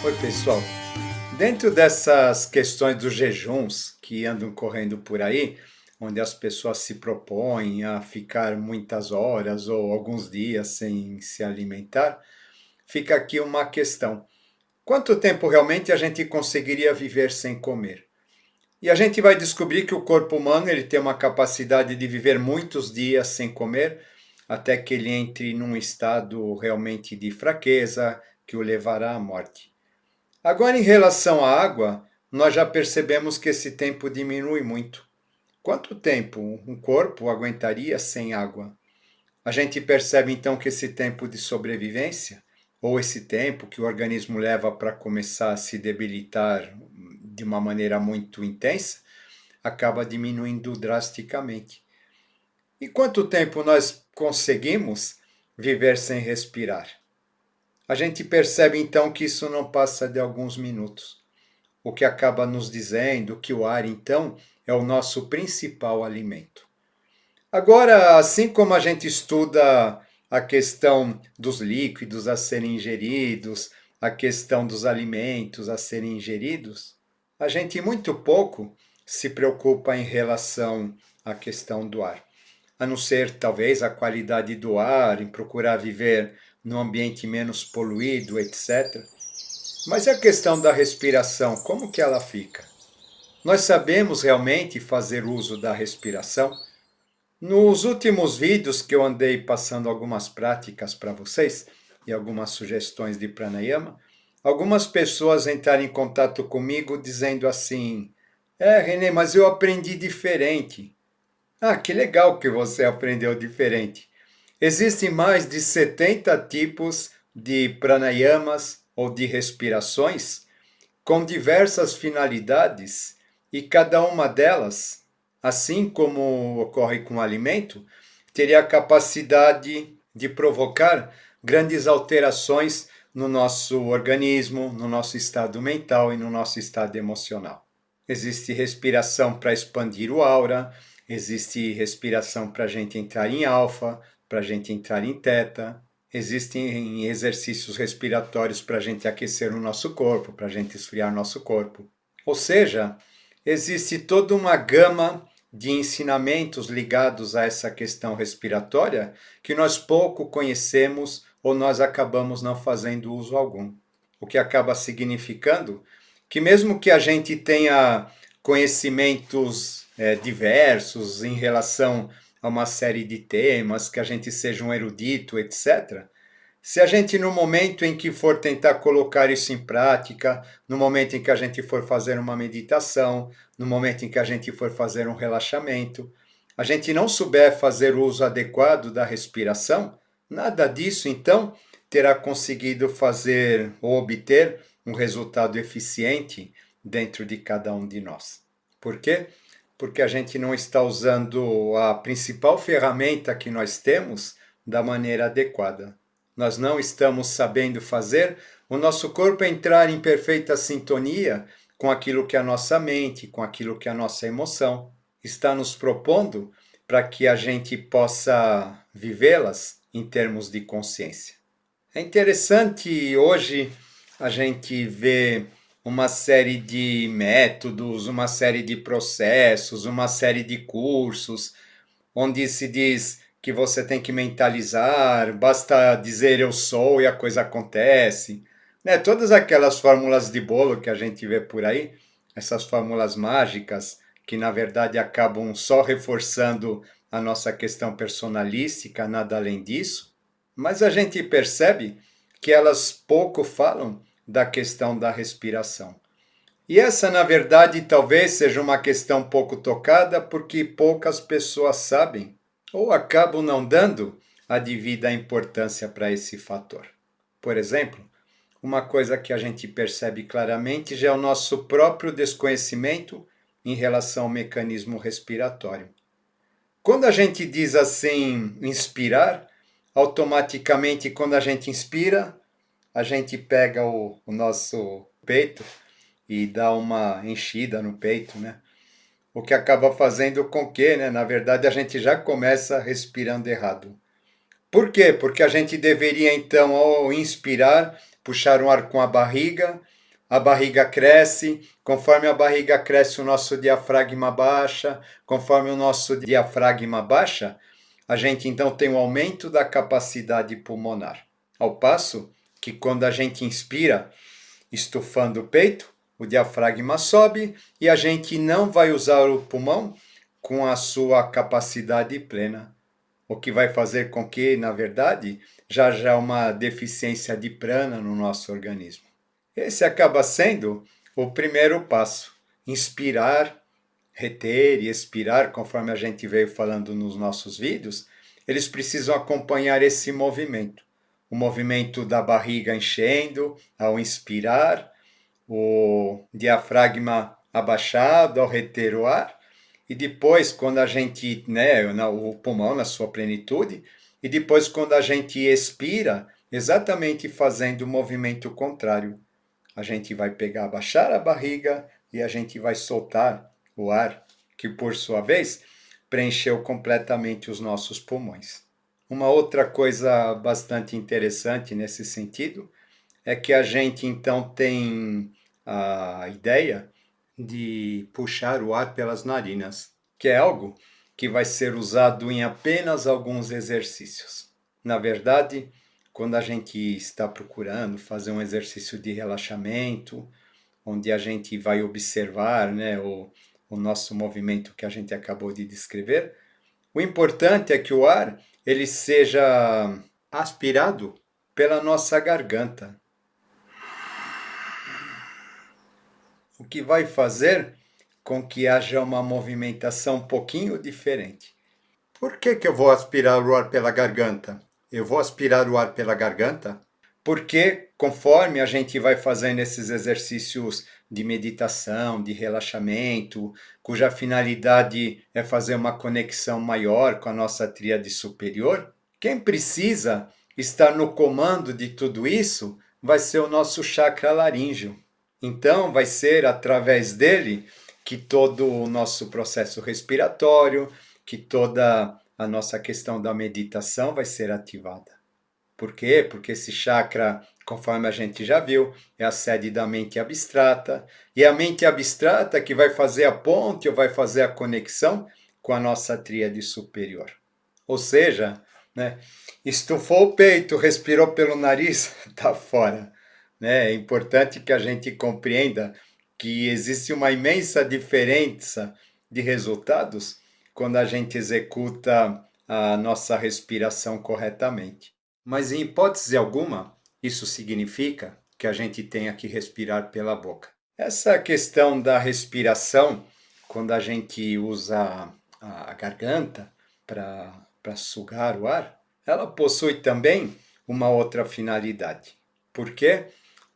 Oi, pessoal. Dentro dessas questões dos jejuns que andam correndo por aí, onde as pessoas se propõem a ficar muitas horas ou alguns dias sem se alimentar, fica aqui uma questão: quanto tempo realmente a gente conseguiria viver sem comer? E a gente vai descobrir que o corpo humano ele tem uma capacidade de viver muitos dias sem comer, até que ele entre num estado realmente de fraqueza que o levará à morte. Agora, em relação à água, nós já percebemos que esse tempo diminui muito. Quanto tempo um corpo aguentaria sem água? A gente percebe então que esse tempo de sobrevivência, ou esse tempo que o organismo leva para começar a se debilitar de uma maneira muito intensa, acaba diminuindo drasticamente. E quanto tempo nós conseguimos viver sem respirar? A gente percebe então que isso não passa de alguns minutos, o que acaba nos dizendo que o ar, então, é o nosso principal alimento. Agora, assim como a gente estuda a questão dos líquidos a serem ingeridos, a questão dos alimentos a serem ingeridos, a gente muito pouco se preocupa em relação à questão do ar, a não ser talvez a qualidade do ar, em procurar viver num ambiente menos poluído, etc. Mas e a questão da respiração, como que ela fica? Nós sabemos realmente fazer uso da respiração? Nos últimos vídeos que eu andei passando algumas práticas para vocês e algumas sugestões de pranayama, algumas pessoas entraram em contato comigo dizendo assim: Renê, mas eu aprendi diferente. Ah, que legal que você aprendeu diferente. Existem mais de 70 tipos de pranayamas ou de respirações com diversas finalidades e cada uma delas, assim como ocorre com o alimento, teria a capacidade de provocar grandes alterações no nosso organismo, no nosso estado mental e no nosso estado emocional. Existe respiração para expandir o aura, existe respiração para a gente entrar em alfa, para a gente entrar em teta, existem exercícios respiratórios para a gente aquecer o nosso corpo, para a gente esfriar nosso corpo. Ou seja, existe toda uma gama de ensinamentos ligados a essa questão respiratória que nós pouco conhecemos ou nós acabamos não fazendo uso algum. O que acaba significando que mesmo que a gente tenha conhecimentos diversos em relação a uma série de temas, que a gente seja um erudito, etc., se a gente, no momento em que for tentar colocar isso em prática, no momento em que a gente for fazer uma meditação, no momento em que a gente for fazer um relaxamento, a gente não souber fazer o uso adequado da respiração, nada disso, então, terá conseguido fazer ou obter um resultado eficiente dentro de cada um de nós. Por quê? Porque a gente não está usando a principal ferramenta que nós temos da maneira adequada. Nós não estamos sabendo fazer o nosso corpo entrar em perfeita sintonia com aquilo que é a nossa mente, com aquilo que é a nossa emoção está nos propondo para que a gente possa vivê-las em termos de consciência. É interessante hoje a gente ver uma série de métodos, uma série de processos, uma série de cursos, onde se diz que você tem que mentalizar, basta dizer eu sou e a coisa acontece. Né? Todas aquelas fórmulas de bolo que a gente vê por aí, essas fórmulas mágicas, que na verdade acabam só reforçando a nossa questão personalística, nada além disso, mas a gente percebe que elas pouco falam da questão da respiração. E essa, na verdade, talvez seja uma questão pouco tocada porque poucas pessoas sabem ou acabam não dando a devida importância para esse fator. Por exemplo, uma coisa que a gente percebe claramente já é o nosso próprio desconhecimento em relação ao mecanismo respiratório. Quando a gente diz assim, inspirar, automaticamente quando a gente inspira, a gente pega o nosso peito e dá uma enchida no peito, né? O que acaba fazendo com que, né, na verdade, a gente já começa respirando errado. Por quê? Porque a gente deveria, então, ao inspirar, puxar o ar com a barriga a barriga cresce, conforme a barriga cresce, o nosso diafragma baixa, conforme o nosso diafragma baixa, a gente então tem um aumento da capacidade pulmonar. Ao passo que quando a gente inspira, estufando o peito, o diafragma sobe e a gente não vai usar o pulmão com a sua capacidade plena, o que vai fazer com que, na verdade, já uma deficiência de prana no nosso organismo. Esse acaba sendo o primeiro passo, inspirar, reter e expirar, conforme a gente veio falando nos nossos vídeos, eles precisam acompanhar esse movimento. O movimento da barriga enchendo ao inspirar, o diafragma abaixado ao reter o ar, e depois quando a gente, o pulmão na sua plenitude, e depois quando a gente expira, exatamente fazendo o movimento contrário. A gente vai pegar, abaixar a barriga e a gente vai soltar o ar, que por sua vez preencheu completamente os nossos pulmões. Uma outra coisa bastante interessante nesse sentido é que a gente então tem a ideia de puxar o ar pelas narinas, que é algo que vai ser usado em apenas alguns exercícios. Na verdade, quando a gente está procurando fazer um exercício de relaxamento, onde a gente vai observar o nosso movimento que a gente acabou de descrever, o importante é que o ar ele seja aspirado pela nossa garganta, o que vai fazer com que haja uma movimentação um pouquinho diferente. Por que eu vou aspirar o ar pela garganta? Eu vou aspirar o ar pela garganta porque, conforme a gente vai fazendo esses exercícios de meditação, de relaxamento, cuja finalidade é fazer uma conexão maior com a nossa tríade superior, quem precisa estar no comando de tudo isso vai ser o nosso chakra laríngeo. Então, vai ser através dele que todo o nosso processo respiratório, que toda a nossa questão da meditação vai ser ativada. Por quê? Porque esse chakra, conforme a gente já viu, é a sede da mente abstrata, e é a mente abstrata que vai fazer a ponte ou vai fazer a conexão com a nossa tríade superior. Ou seja, estufou o peito, respirou pelo nariz, está fora. É importante que a gente compreenda que existe uma imensa diferença de resultados quando a gente executa a nossa respiração corretamente. Mas, em hipótese alguma, isso significa que a gente tenha que respirar pela boca. Essa questão da respiração, quando a gente usa a garganta para sugar o ar, ela possui também uma outra finalidade. Por quê?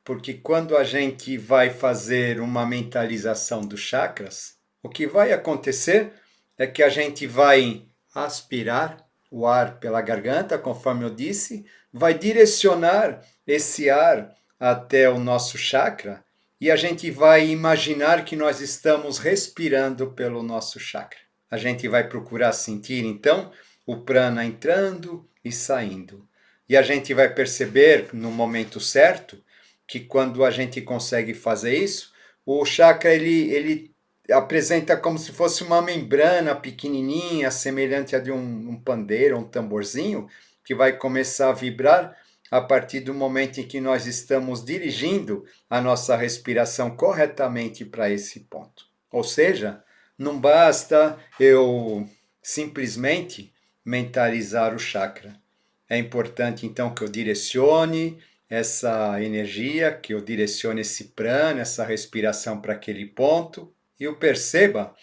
Porque quando a gente vai fazer uma mentalização dos chakras, o que vai acontecer é que a gente vai aspirar o ar pela garganta, conforme eu disse, vai direcionar esse ar até o nosso chakra e a gente vai imaginar que nós estamos respirando pelo nosso chakra. A gente vai procurar sentir, então, o prana entrando e saindo. E a gente vai perceber, no momento certo, que quando a gente consegue fazer isso, o chakra ele apresenta como se fosse uma membrana pequenininha, semelhante a de um pandeiro, um tamborzinho, que vai começar a vibrar a partir do momento em que nós estamos dirigindo a nossa respiração corretamente para esse ponto. Ou seja, não basta eu simplesmente mentalizar o chakra. É importante então que eu direcione essa energia, que eu direcione esse prana, essa respiração para aquele ponto e o perceba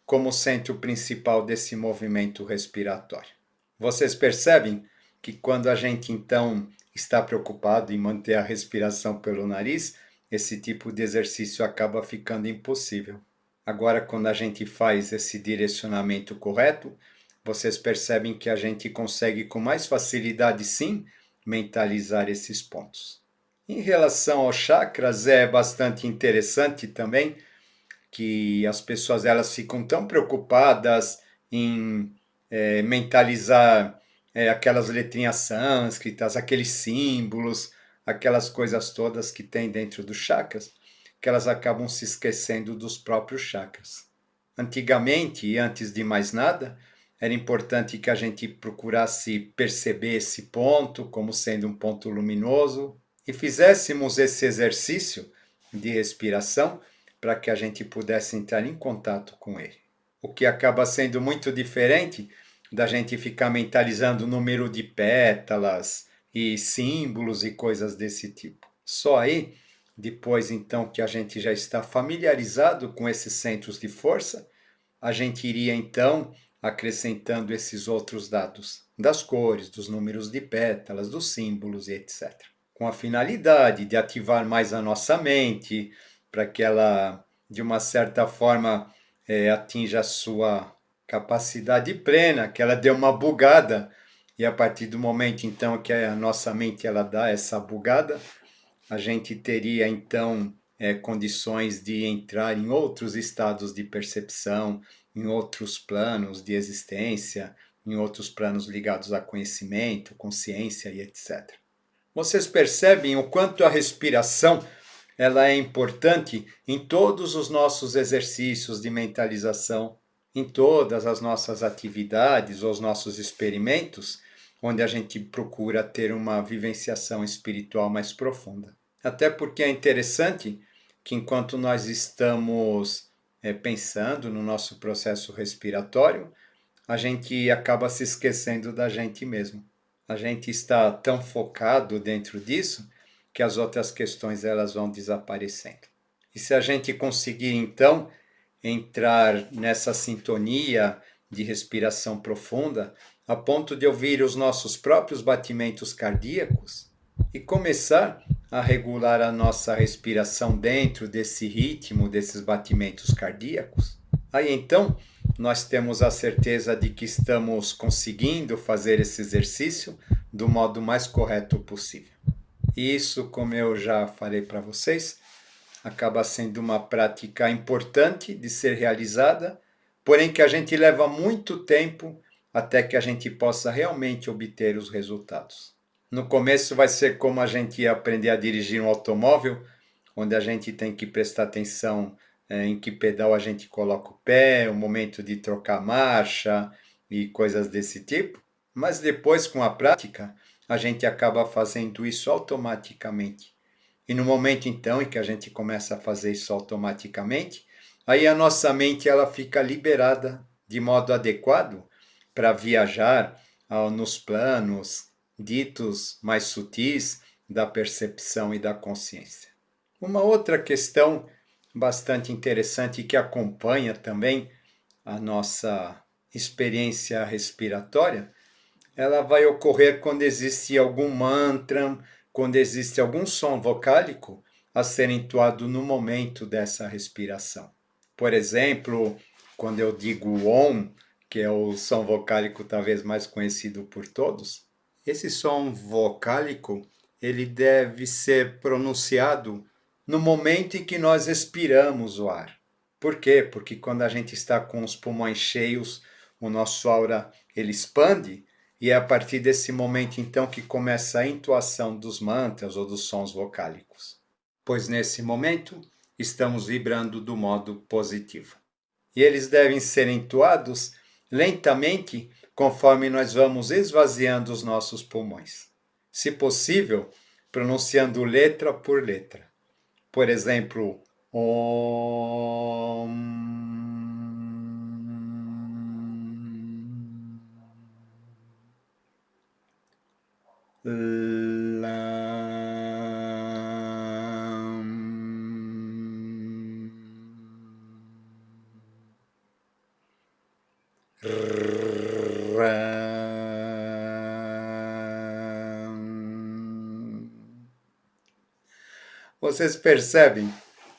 como centro principal desse movimento respiratório. Vocês percebem que quando a gente então está preocupado em manter a respiração pelo nariz, esse tipo de exercício acaba ficando impossível. Agora, quando a gente faz esse direcionamento correto, vocês percebem que a gente consegue com mais facilidade, sim, mentalizar esses pontos. Em relação aos chakras, é bastante interessante também que as pessoas elas ficam tão preocupadas em mentalizar aquelas letrinhas sânscritas, aqueles símbolos, aquelas coisas todas que tem dentro dos chakras, que elas acabam se esquecendo dos próprios chakras. Antigamente, e antes de mais nada, era importante que a gente procurasse perceber esse ponto como sendo um ponto luminoso e fizéssemos esse exercício de respiração para que a gente pudesse entrar em contato com ele. O que acaba sendo muito diferente da gente ficar mentalizando o número de pétalas e símbolos e coisas desse tipo. Só aí, depois então que a gente já está familiarizado com esses centros de força, a gente iria então acrescentando esses outros dados, das cores, dos números de pétalas, dos símbolos e etc. Com a finalidade de ativar mais a nossa mente, para que ela, de uma certa forma, atinja a sua capacidade plena, que ela dê uma bugada, e a partir do momento então que a nossa mente ela dá essa bugada, a gente teria então condições de entrar em outros estados de percepção, em outros planos de existência, em outros planos ligados a conhecimento, consciência e etc. Vocês percebem o quanto a respiração ela é importante em todos os nossos exercícios de mentalização, em todas as nossas atividades ou os nossos experimentos, onde a gente procura ter uma vivenciação espiritual mais profunda. Até porque é interessante que enquanto nós estamos pensando no nosso processo respiratório, a gente acaba se esquecendo da gente mesmo. A gente está tão focado dentro disso que as outras questões elas vão desaparecendo. E se a gente conseguir então entrar nessa sintonia de respiração profunda, a ponto de ouvir os nossos próprios batimentos cardíacos e começar a regular a nossa respiração dentro desse ritmo, desses batimentos cardíacos, aí então nós temos a certeza de que estamos conseguindo fazer esse exercício do modo mais correto possível. E isso, como eu já falei para vocês, acaba sendo uma prática importante de ser realizada, porém que a gente leva muito tempo até que a gente possa realmente obter os resultados. No começo vai ser como a gente aprender a dirigir um automóvel, onde a gente tem que prestar atenção em que pedal a gente coloca o pé, o momento de trocar marcha e coisas desse tipo. Mas depois, com a prática, a gente acaba fazendo isso automaticamente. E no momento então em que a gente começa a fazer isso automaticamente, aí a nossa mente ela fica liberada de modo adequado para viajar nos planos ditos mais sutis da percepção e da consciência. Uma outra questão bastante interessante que acompanha também a nossa experiência respiratória, ela vai ocorrer quando existe algum mantra, quando existe algum som vocálico a ser entoado no momento dessa respiração. Por exemplo, quando eu digo OM, que é o som vocálico talvez mais conhecido por todos, esse som vocálico ele deve ser pronunciado no momento em que nós expiramos o ar. Por quê? Porque quando a gente está com os pulmões cheios, o nosso aura ele expande e é a partir desse momento então que começa a entoação dos mantras ou dos sons vocálicos. Pois nesse momento estamos vibrando do modo positivo. E eles devem ser entoados lentamente conforme nós vamos esvaziando os nossos pulmões. Se possível, pronunciando letra por letra. Por exemplo, Om. Vocês percebem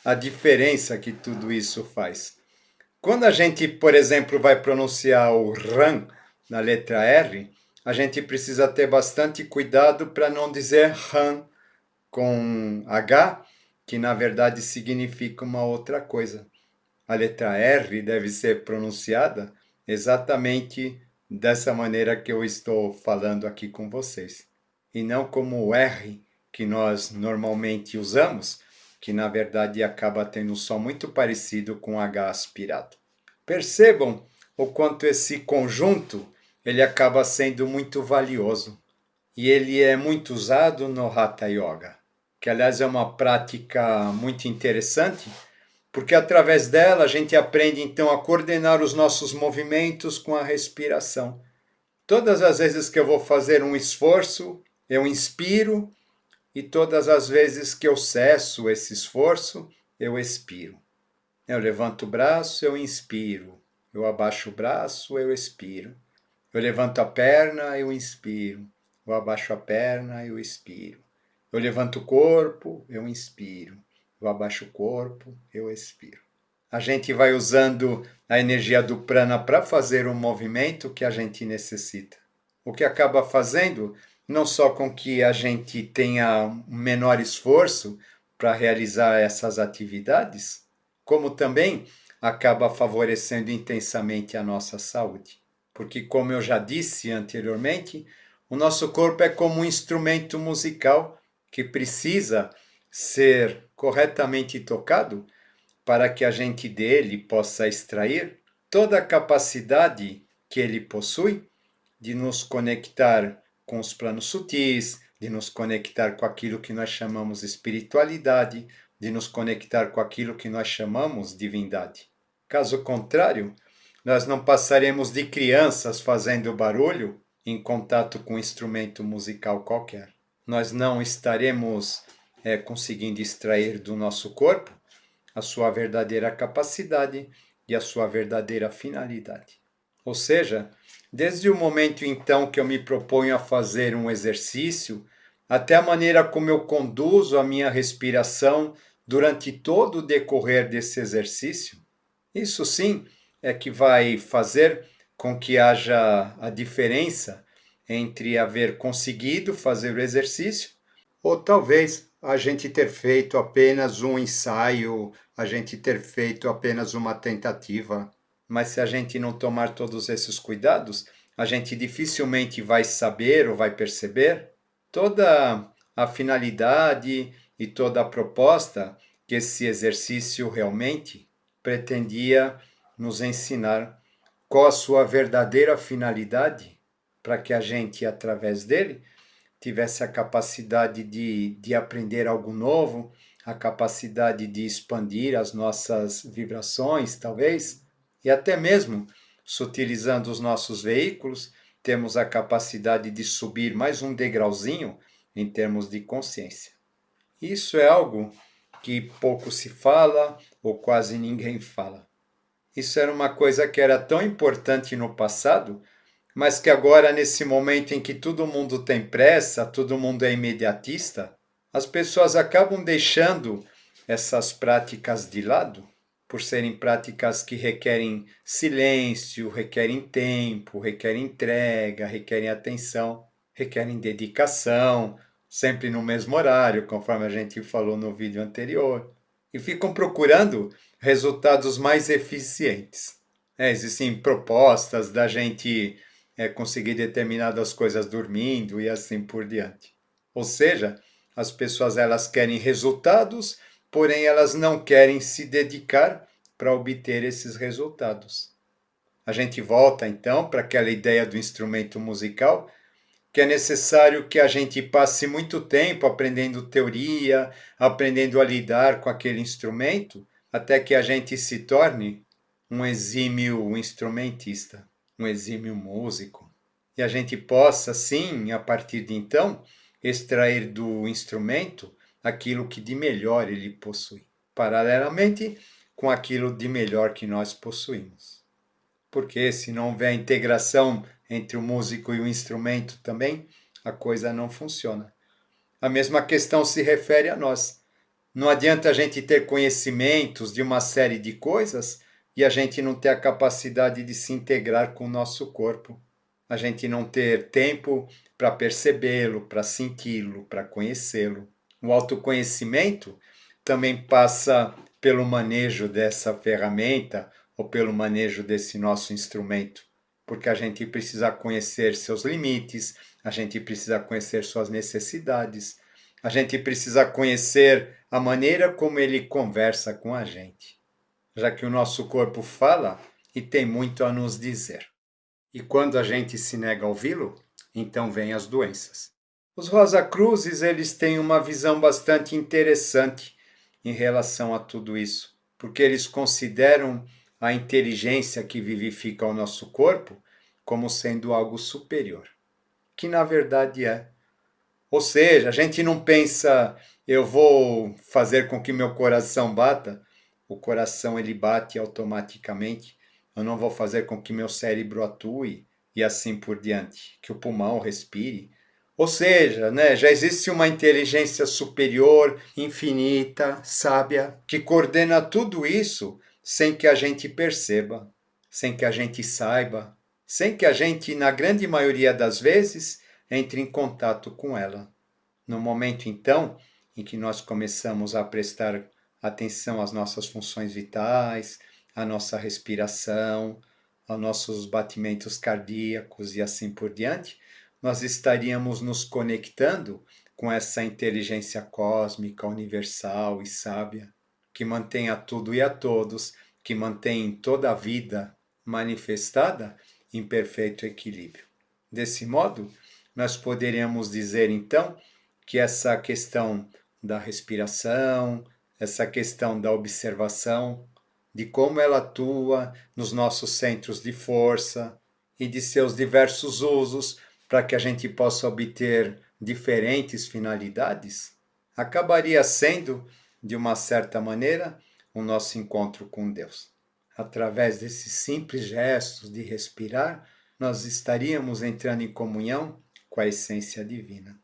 a diferença que tudo isso faz? Quando a gente, por exemplo, vai pronunciar o RAN na letra R, a gente precisa ter bastante cuidado para não dizer RAN com H, que na verdade significa uma outra coisa. A letra R deve ser pronunciada exatamente dessa maneira que eu estou falando aqui com vocês. E não como o R que nós normalmente usamos, que na verdade acaba tendo um som muito parecido com H aspirado. Percebam o quanto esse conjunto ele acaba sendo muito valioso e ele é muito usado no Hatha Yoga, que aliás é uma prática muito interessante, porque através dela a gente aprende então a coordenar os nossos movimentos com a respiração. Todas as vezes que eu vou fazer um esforço, eu inspiro, e todas as vezes que eu cesso esse esforço, eu expiro. Eu levanto o braço, eu inspiro. Eu abaixo o braço, eu expiro. Eu levanto a perna, eu inspiro. Eu abaixo a perna, eu expiro. Eu levanto o corpo, eu inspiro. Eu abaixo o corpo, eu expiro. A gente vai usando a energia do prana para fazer o movimento que a gente necessita. O que acaba fazendo não só com que a gente tenha um menor esforço para realizar essas atividades, como também acaba favorecendo intensamente a nossa saúde. Porque, como eu já disse anteriormente, o nosso corpo é como um instrumento musical que precisa ser corretamente tocado para que a gente dele possa extrair toda a capacidade que ele possui de nos conectar com os planos sutis, de nos conectar com aquilo que nós chamamos espiritualidade, de nos conectar com aquilo que nós chamamos divindade. Caso contrário, nós não passaremos de crianças fazendo barulho em contato com um instrumento musical qualquer. Nós não estaremos conseguindo extrair do nosso corpo a sua verdadeira capacidade e a sua verdadeira finalidade. Ou seja, desde o momento então que eu me proponho a fazer um exercício, até a maneira como eu conduzo a minha respiração durante todo o decorrer desse exercício, isso sim é que vai fazer com que haja a diferença entre haver conseguido fazer o exercício ou talvez a gente ter feito apenas um ensaio, a gente ter feito apenas uma tentativa. Mas se a gente não tomar todos esses cuidados, a gente dificilmente vai saber ou vai perceber toda a finalidade e toda a proposta que esse exercício realmente pretendia nos ensinar, qual a sua verdadeira finalidade, para que a gente, através dele, tivesse a capacidade de aprender algo novo, a capacidade de expandir as nossas vibrações, talvez, e até mesmo, sutilizando os nossos veículos, temos a capacidade de subir mais um degrauzinho em termos de consciência. Isso é algo que pouco se fala ou quase ninguém fala. Isso era uma coisa que era tão importante no passado, mas que agora, nesse momento em que todo mundo tem pressa, todo mundo é imediatista, as pessoas acabam deixando essas práticas de lado, por serem práticas que requerem silêncio, requerem tempo, requerem entrega, requerem atenção, requerem dedicação, sempre no mesmo horário, conforme a gente falou no vídeo anterior, e ficam procurando resultados mais eficientes. Existem propostas da gente conseguir determinadas coisas dormindo e assim por diante. Ou seja, as pessoas elas querem resultados, porém elas não querem se dedicar para obter esses resultados. A gente volta então para aquela ideia do instrumento musical, que é necessário que a gente passe muito tempo aprendendo teoria, aprendendo a lidar com aquele instrumento, até que a gente se torne um exímio instrumentista, um exímio músico. E a gente possa, sim, a partir de então, extrair do instrumento aquilo que de melhor ele possui, paralelamente com aquilo de melhor que nós possuímos. Porque se não houver integração entre o músico e o instrumento também, a coisa não funciona. A mesma questão se refere a nós. Não adianta a gente ter conhecimentos de uma série de coisas e a gente não ter a capacidade de se integrar com o nosso corpo. A gente não ter tempo para percebê-lo, para senti-lo, para conhecê-lo. O autoconhecimento também passa pelo manejo dessa ferramenta ou pelo manejo desse nosso instrumento, porque a gente precisa conhecer seus limites, a gente precisa conhecer suas necessidades, a gente precisa conhecer a maneira como ele conversa com a gente, já que o nosso corpo fala e tem muito a nos dizer. E quando a gente se nega a ouvi-lo, então vêm as doenças. Os Rosacruzes, eles têm uma visão bastante interessante em relação a tudo isso, porque eles consideram a inteligência que vivifica o nosso corpo como sendo algo superior, que na verdade é. Ou seja, a gente não pensa, eu vou fazer com que meu coração bata, o coração ele bate automaticamente, eu não vou fazer com que meu cérebro atue e assim por diante, que o pulmão respire. Ou seja, né, já existe uma inteligência superior, infinita, sábia, que coordena tudo isso sem que a gente perceba, sem que a gente saiba, sem que a gente, na grande maioria das vezes, entre em contato com ela. No momento, então, em que nós começamos a prestar atenção às nossas funções vitais, à nossa respiração, aos nossos batimentos cardíacos e assim por diante, nós estaríamos nos conectando com essa inteligência cósmica, universal e sábia, que mantém a tudo e a todos, que mantém toda a vida manifestada em perfeito equilíbrio. Desse modo, nós poderíamos dizer então que essa questão da respiração, essa questão da observação, de como ela atua nos nossos centros de força e de seus diversos usos para que a gente possa obter diferentes finalidades, acabaria sendo, de uma certa maneira, o nosso encontro com Deus. Através desses simples gestos de respirar, nós estaríamos entrando em comunhão com a essência divina.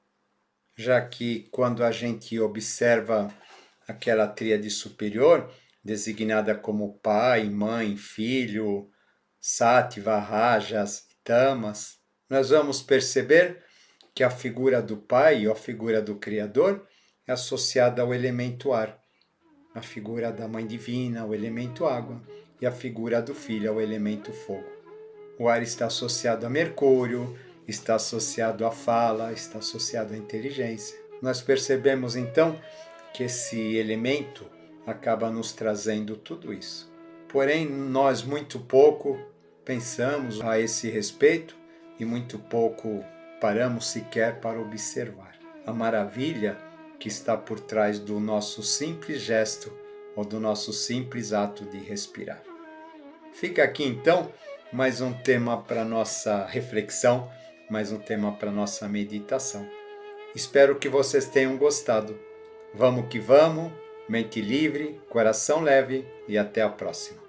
Já que quando a gente observa aquela tríade superior, designada como pai, mãe, filho, sattva, rajas e tamas, nós vamos perceber que a figura do pai, ou a figura do Criador, é associada ao elemento ar, a figura da mãe divina, o elemento água, e a figura do filho, ao elemento fogo. O ar está associado a Mercúrio, está associado à fala, está associado à inteligência. Nós percebemos então que esse elemento acaba nos trazendo tudo isso. Porém, nós muito pouco pensamos a esse respeito e muito pouco paramos sequer para observar a maravilha que está por trás do nosso simples gesto ou do nosso simples ato de respirar. Fica aqui então mais um tema para nossa reflexão, mais um tema para nossa meditação. Espero que vocês tenham gostado. Vamos que vamos, mente livre, coração leve e até a próxima.